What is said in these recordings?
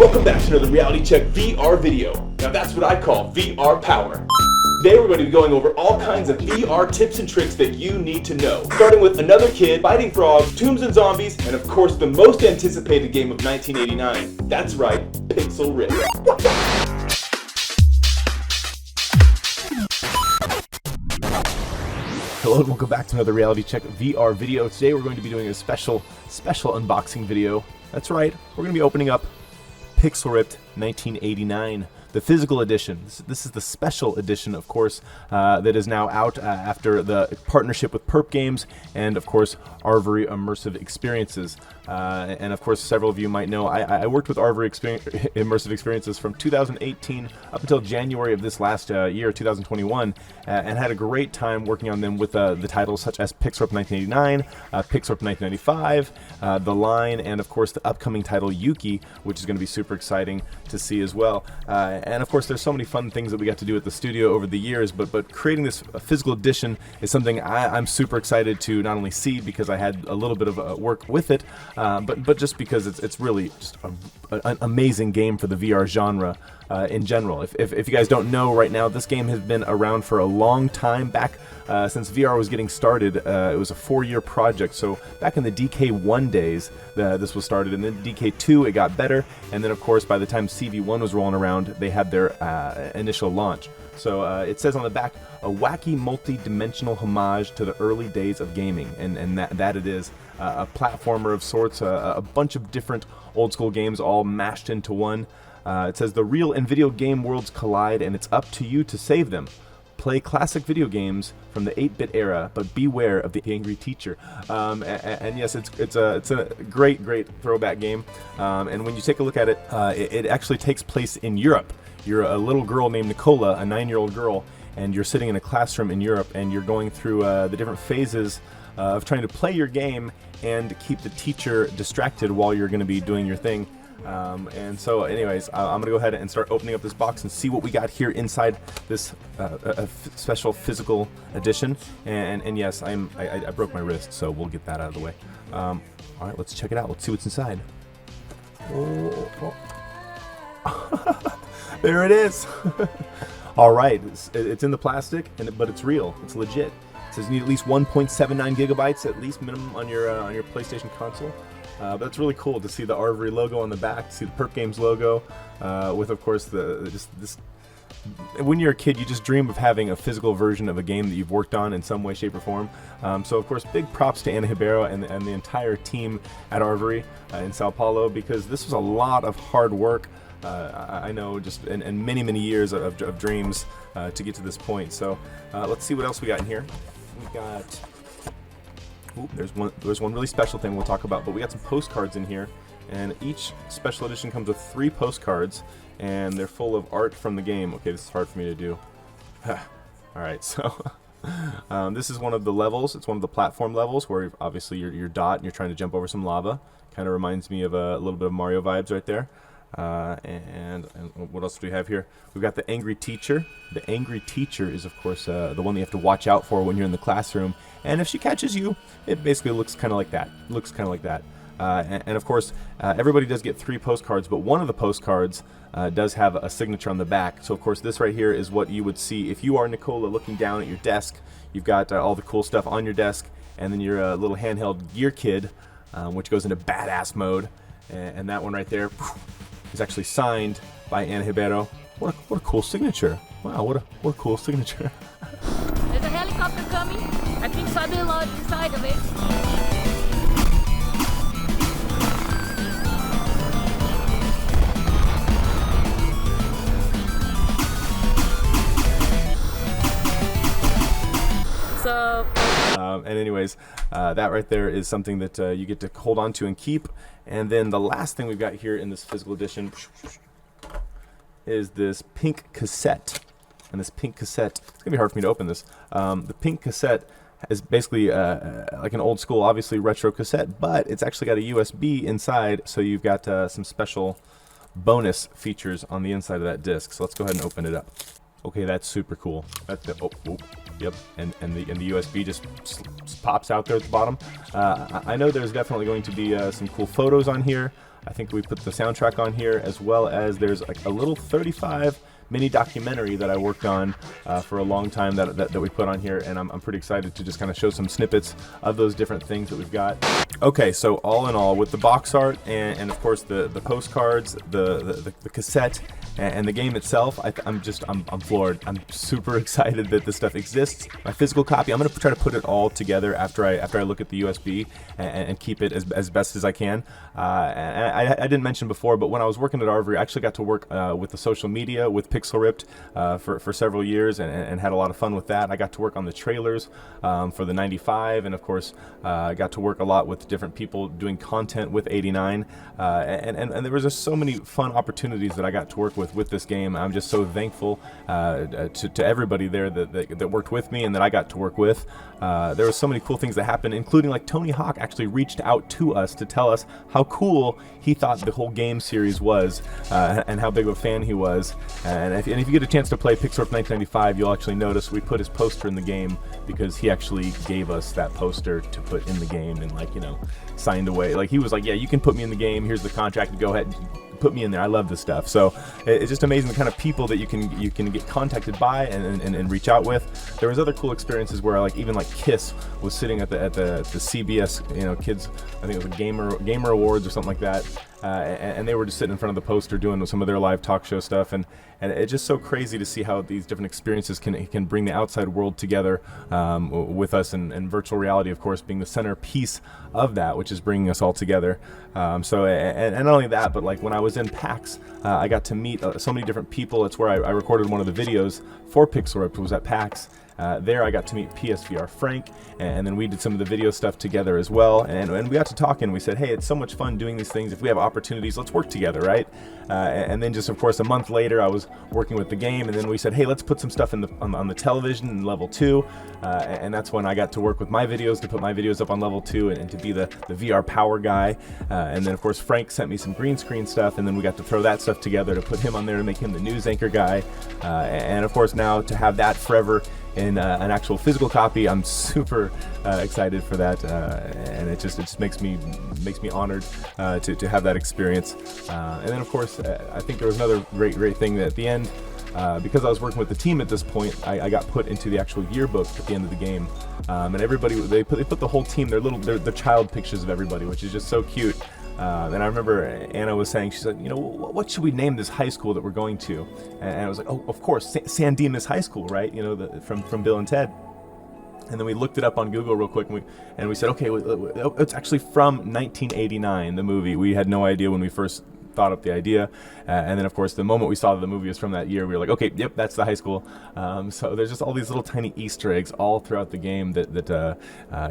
Welcome back to another Reality Check VR video. Now that's what I call VR power. Today we're going to be going over all kinds of VR tips and tricks that you need to know. Starting with another kid, fighting frogs, tombs and zombies, and of course the most anticipated game of 1989. That's right, Pixel Rip. Hello and welcome back to another Reality Check VR video. Today we're going to be doing a special unboxing video. That's right, we're going to be opening up Pixel Ripped 1989, the physical edition. This is the special edition, of course, that is now out after the partnership with Perp Games and, of course, ARVORE Immersive Experiences. And, of course, several of you might know I worked with ARVORE Immersive Experiences from 2018 up until January of this last year, 2021, and had a great time working on them with the titles such as Pixel Ripped 1989, Pixel Ripped 1995, The Line, and, of course, the upcoming title Yuki, which is going to be super exciting to see as well. And of course there's so many fun things that we got to do at the studio over the years, but creating this physical edition is something I'm super excited to not only see because I had a little bit of work with it, but just because it's really just an amazing game for the VR genre in general. If you guys don't know right now, this game has been around for a long time, back since VR was getting started. It was a 4-year project, so back in the DK1 days this was started, and then DK2 it got better, and then of course by the time CV1 was rolling around they had their initial launch. So it says on the back, a wacky multi-dimensional homage to the early days of gaming, and that it is a platformer of sorts, a bunch of different old school games all mashed into one. It says the real and video game worlds collide, and it's up to you to save them. Play classic video games from the 8-bit era, but beware of the angry teacher. And yes, it's a great throwback game. And when you take a look at it, it actually takes place in Europe. You're a little girl named Nicola, a 9-year-old girl, and you're sitting in a classroom in Europe, and you're going through the different phases of trying to play your game and keep the teacher distracted while you're going to be doing your thing. And so anyways, I'm gonna go ahead and start opening up this box and see what we got here inside this special physical edition. And yes, I broke my wrist, so we'll get that out of the way. Alright, let's check it out. Let's see what's inside. Oh. There it is. Alright, it's in the plastic, but it's real. It's legit. It says you need at least 1.79 gigabytes at least minimum on your PlayStation console. But it's really cool to see the ARVORE logo on the back, to see the Perp Games logo, with of course this. When you're a kid, you just dream of having a physical version of a game that you've worked on in some way, shape, or form. So of course, big props to Ana Ribeiro and the entire team at ARVORE in Sao Paulo, because this was a lot of hard work. I know, just and many years of dreams to get to this point. So let's see what else we got in here. We got. Ooh, there's one really special thing we'll talk about, but we got some postcards in here, and each special edition comes with 3 postcards, and they're full of art from the game. Okay, this is hard for me to do. Alright, so this is one of the levels. It's one of the platform levels where obviously you're Dot and you're trying to jump over some lava. Kind of reminds me of a little bit of Mario vibes right there. And what else do we have here? We've got the angry teacher. The angry teacher is, of course, the one that you have to watch out for when you're in the classroom. And if she catches you, it basically looks kind of like that. And of course, everybody does get 3 postcards, but one of the postcards does have a signature on the back. So, of course, this right here is what you would see if you are Nicola looking down at your desk. You've got all the cool stuff on your desk, and then your little handheld gear kid, which goes into badass mode. And that one right there is actually signed by Ana Ribeiro. What a cool signature! Wow, what a cool signature. There's a helicopter coming. I think Cyblin is inside of it. So. And anyways, that right there is something that you get to hold on to and keep. And then the last thing we've got here in this physical edition is this pink cassette. And this pink cassette, it's gonna be hard for me to open this. The pink cassette is basically like an old school, obviously retro cassette, but it's actually got a USB inside, so you've got some special bonus features on the inside of that disc. So let's go ahead and open it up. Okay, that's super cool. Yep, and the USB just pops out there at the bottom. I know there's definitely going to be some cool photos on here. I think we put the soundtrack on here, as well as there's like a little 35 mini documentary that I worked on for a long time that we put on here, and I'm pretty excited to just kind of show some snippets of those different things that we've got. Okay, so all in all, with the box art and of course the postcards, the cassette, and the game itself, I'm floored. I'm super excited that this stuff exists. My physical copy, I'm gonna try to put it all together after I look at the USB and keep it as best as I can. I didn't mention before, but when I was working at ARVORE, I actually got to work with the social media with Pixel Ripped for several years and had a lot of fun with that. I got to work on the trailers for the 95, and of course I got to work a lot with different people doing content with 89, and there was just so many fun opportunities that I got to work with this game. I'm just so thankful to everybody there that worked with me and that I got to work with. There were so many cool things that happened, including like Tony Hawk actually reached out to us to tell us how cool he thought the whole game series was and how big of a fan he was. And if you get a chance to play Pixel Ripped 1995, you'll actually notice we put his poster in the game because he actually gave us that poster to put in the game and, like, you know, signed away. Like, he was like, yeah, you can put me in the game, here's the contract, go ahead and put me in there. I love this stuff. So it's just amazing the kind of people that you can get contacted by and reach out with. There was other cool experiences where, like, even like Kiss was sitting at the CBS, you know, kids, I think it was a gamer awards or something like that, and they were just sitting in front of the poster doing some of their live talk show stuff, and it's just so crazy to see how these different experiences can bring the outside world together with us, and virtual reality, of course, being the centerpiece of that, which is bringing us all together. So not only that, but like when I was in PAX, I got to meet so many different people. It's where I recorded one of the videos for Pixel Ripped, was at PAX. There I got to meet PSVR Frank, and then we did some of the video stuff together as well, and we got to talking. We said, hey, it's so much fun doing these things. If we have opportunities, let's work together, right? And then just, of course, a month later, I was working with the game, and then we said, hey, let's put some stuff on the television in level 2, and that's when I got to work with my videos, to put my videos up on level 2 and to be the VR power guy. And then, of course, Frank sent me some green screen stuff, and then we got to throw that stuff together to put him on there to make him the news anchor guy. And of course, now to have that forever in an actual physical copy, I'm super excited for that, and it just makes me honored to have that experience. And then, of course, I think there was another great thing that at the end, because I was working with the team at this point, I got put into the actual yearbook at the end of the game, and everybody, they put the whole team, their child pictures of everybody, which is just so cute. And I remember Anna was saying, she said, you know, what should we name this high school that we're going to? And I was like, oh, of course, San Dimas High School, right? You know, from Bill and Ted. And then we looked it up on Google real quick, and we said, okay, it's actually from 1989, the movie. We had no idea when we first thought up the idea, and then of course the moment we saw that the movie was from that year, we were like, okay, yep, that's the high school. So there's just all these little tiny Easter eggs all throughout the game that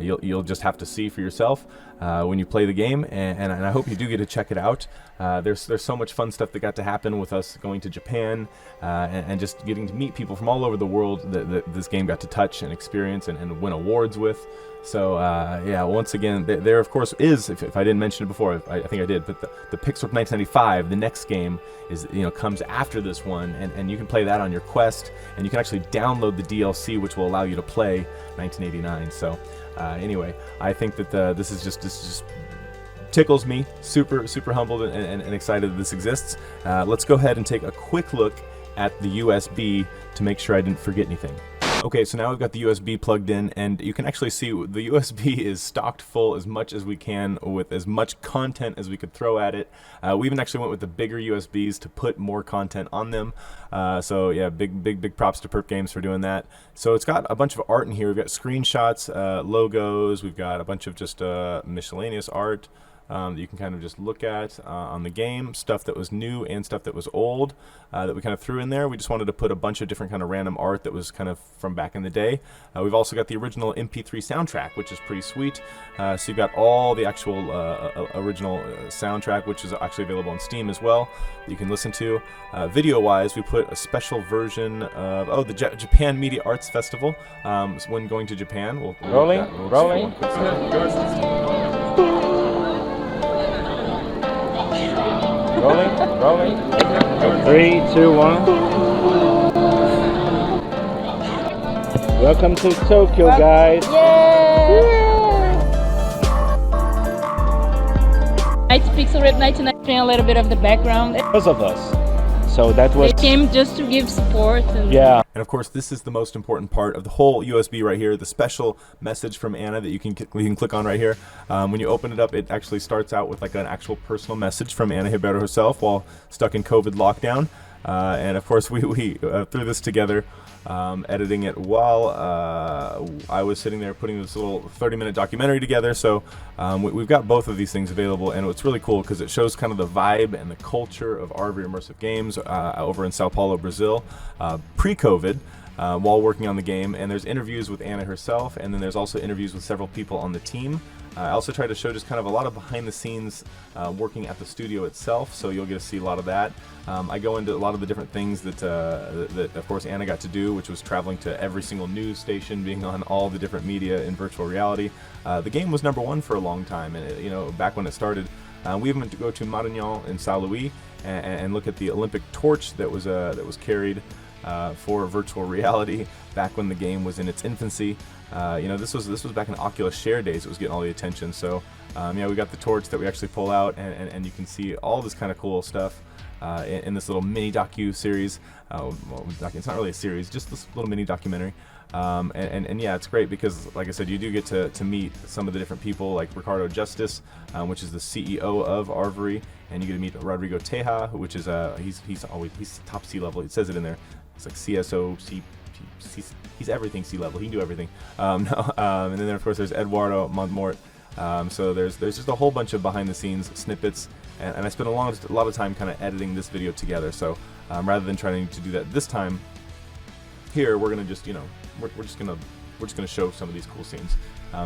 you'll just have to see for yourself when you play the game, and I hope you do get to check it out. There's so much fun stuff that got to happen with us going to Japan, and just getting to meet people from all over the world that this game got to touch and experience and win awards with. So yeah, once again, there of course is, if I didn't mention it before, I think I did, but the Pixel Ripped 1995, the next game is, you know, comes after this one, and you can play that on your Quest, and you can actually download the DLC, which will allow you to play 1989. So anyway, I think that this just tickles me, super humbled and excited that this exists. Let's go ahead and take a quick look at the USB to make sure I didn't forget anything. Okay, so now we've got the USB plugged in, and you can actually see the USB is stocked full as much as we can, with as much content as we could throw at it. We even actually went with the bigger USBs to put more content on them. So yeah, big props to Perp Games for doing that. So it's got a bunch of art in here. We've got screenshots, logos, we've got a bunch of just miscellaneous art that you can kind of just look at on the game, stuff that was new and stuff that was old that we kind of threw in there. We just wanted to put a bunch of different kind of random art that was kind of from back in the day. We've also got the original MP3 soundtrack, which is pretty sweet. So you've got all the actual original soundtrack, which is actually available on Steam as well, that you can listen to. Video-wise, we put a special version of the Japan Media Arts Festival. So when going to Japan, we'll rolling. Rolling. 3, 2, 1. Welcome to Tokyo, guys. It's Pixel Ripped 1990. A little bit of the background. Because of us. So that was... They came just to give support. And Yeah. And of course, this is the most important part of the whole USB right here, the special message from Anna that you can click on right here. When you open it up, it actually starts out with like an actual personal message from Anna Ribeiro herself while stuck in COVID lockdown. And of course, we threw this together, editing it while I was sitting there putting this little 30-minute documentary together. So we've got both of these things available, and it's really cool because it shows kind of the vibe and the culture of ARVORE Immersive Games over in Sao Paulo, Brazil, pre-COVID. While working on the game, and there's interviews with Anna herself, and then there's also interviews with several people on the team. I also try to show just kind of a lot of behind the scenes working at the studio itself, so you'll get to see a lot of that. I go into a lot of the different things that of course Anna got to do, which was traveling to every single news station, being on all the different media in virtual reality. The game was #1 for a long time, and you know, back when it started, we even went to go to Maranhão in São Luís and look at the Olympic torch that was carried for virtual reality back when the game was in its infancy. You know, this was back in Oculus Share days. It was getting all the attention. So yeah, we got the torch that we actually pull out, and you can see all this kind of cool stuff in this little mini docu series. Well, it's not really a series, just this little mini documentary. And yeah, it's great because, like I said, you do get to meet some of the different people, like Ricardo Justice, which is the CEO of ARVORE, and you get to meet Rodrigo Teja, which is he's top C-level. It says it in there. It's like CSO, he's everything C-level. He can do everything. And then of course there's Eduardo Montmort. So there's just a whole bunch of behind the scenes snippets, and I spent a lot of time kind of editing this video together. So rather than trying to do that this time, here we're gonna just, you know, we're just gonna show some of these cool scenes.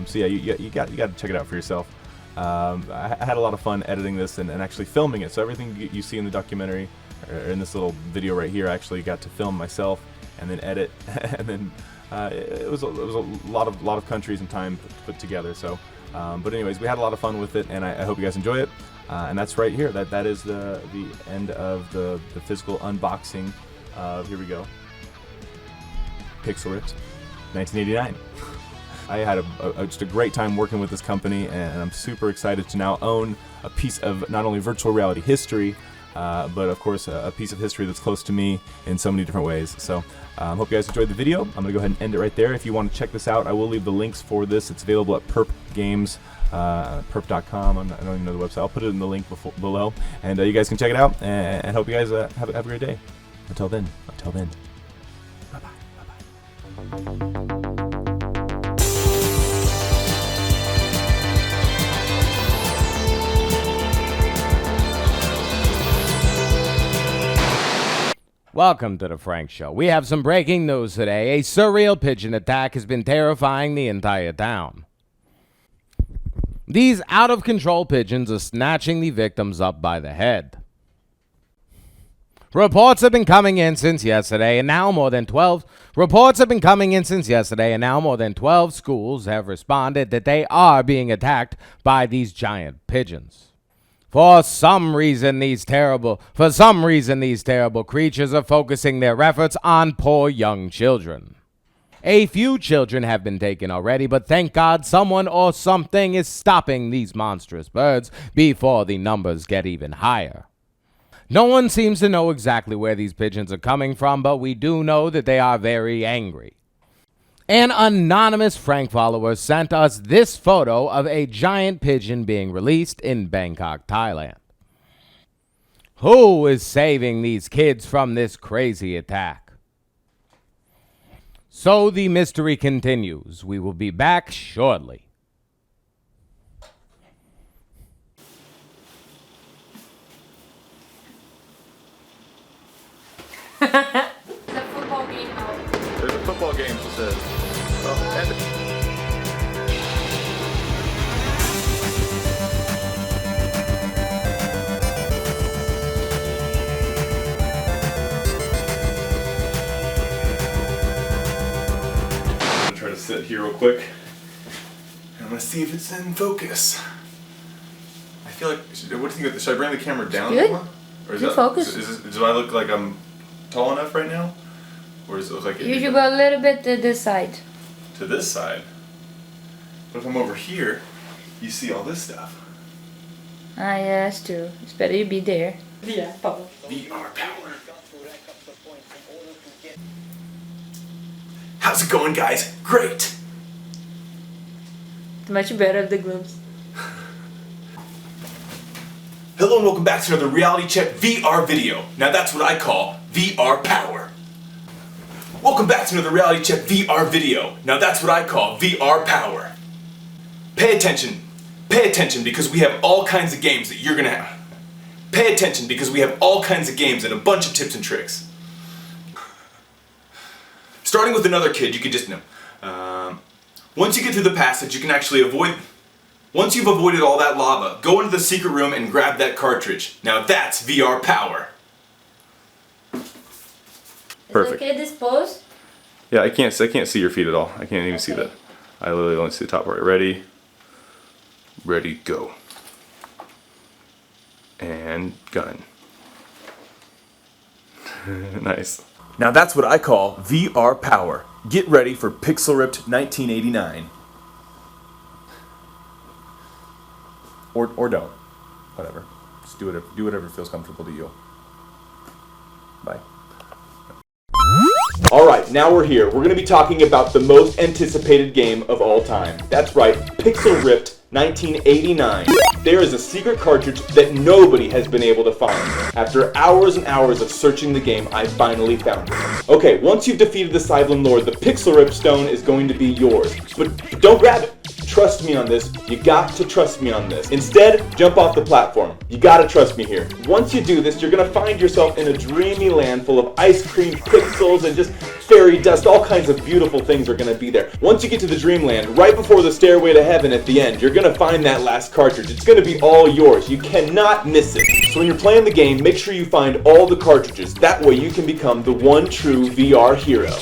So yeah, you got to check it out for yourself. I had a lot of fun editing this and actually filming it. So everything you see in the documentary, or in this little video right here, I actually got to film myself and then edit, and then it was a lot of countries and time put together. So, but anyways, we had a lot of fun with it, and I hope you guys enjoy it. And that's right here. That is the end of the physical unboxing of, here we go, Pixel Ripped 1989. I had just a great time working with this company, and I'm super excited to now own a piece of not only virtual reality history, but of course a piece of history that's close to me in so many different ways. So hope you guys enjoyed the video. I'm gonna go ahead and end it right there. If you want to check this out, I will leave the links for this. It's available at Perp Games, perp.com. I don't even know the website. I'll put it in the link below, and you guys can check it out. And hope you guys have a great day. Until then, bye bye. Welcome to the Frank Show. We have some breaking news today. A surreal pigeon attack has been terrifying the entire town. These out-of-control pigeons are snatching the victims up by the head. Reports have been coming in since yesterday, and now more than 12 schools have responded that they are being attacked by these giant pigeons. For some reason, these terrible creatures are focusing their efforts on poor young children. A few children have been taken already, but thank God someone or something is stopping these monstrous birds before the numbers get even higher. No one seems to know exactly where these pigeons are coming from, but we do know that they are very angry. An anonymous Frank follower sent us this photo of a giant pigeon being released in Bangkok, Thailand. Who is saving these kids from this crazy attack? So the mystery continues. We will be back shortly. It's a football game now. There's a football game, she says. I'm gonna try to sit here real quick. And I'm gonna see if it's in focus. I feel like, what do you think? Should I bring the camera down? Good. Or is Good that focus. Do I look like I'm tall enough right now? Or does it look like You should go a little bit to this side. to this side? But if I'm over here, you see all this stuff. Ah, yeah, that's true. It's better you be there. Yeah, power. VR power. How's it going, guys? Great! It's much better of the gloves. Hello and welcome back to another Reality Check VR video. Now that's what I call VR power. Welcome back to another Reality Check VR video. Now that's what I call VR power. Pay attention. Pay attention because we have all kinds of games that you're gonna have. Pay attention because we have all kinds of games and a bunch of tips and tricks. Starting with another kid, you can just once you get through the passage, you can actually avoid. Once you've avoided all that lava, go into the secret room and grab that cartridge. Now that's VR power. Is Perfect. it okay this pose? Yeah, I can't see your feet at all. I can't even see that. I literally only see the top part. Ready? Ready, go. And gun. Nice. Now that's what I call VR power. Get ready for Pixel Ripped 1989. Or don't. Whatever. Just do whatever feels comfortable to you. Bye. Alright, now we're here. We're going to be talking about the most anticipated game of all time. That's right, Pixel Ripped 1989. There is a secret cartridge that nobody has been able to find. After hours and hours of searching the game, I finally found it. Okay, once you've defeated the Cyblin Lord, the Pixel Rip Stone is going to be yours. But don't grab it. Trust me on this. You got to trust me on this. Instead, jump off the platform. You gotta trust me here. Once you do this, you're gonna find yourself in a dreamy land full of ice cream pixels and just fairy dust. All kinds of beautiful things are gonna be there. Once you get to the dreamland, right before the stairway to heaven at the end, you're gonna find that last cartridge. It's gonna be all yours. You cannot miss it. So when you're playing the game, make sure you find all the cartridges. That way you can become the one true VR hero.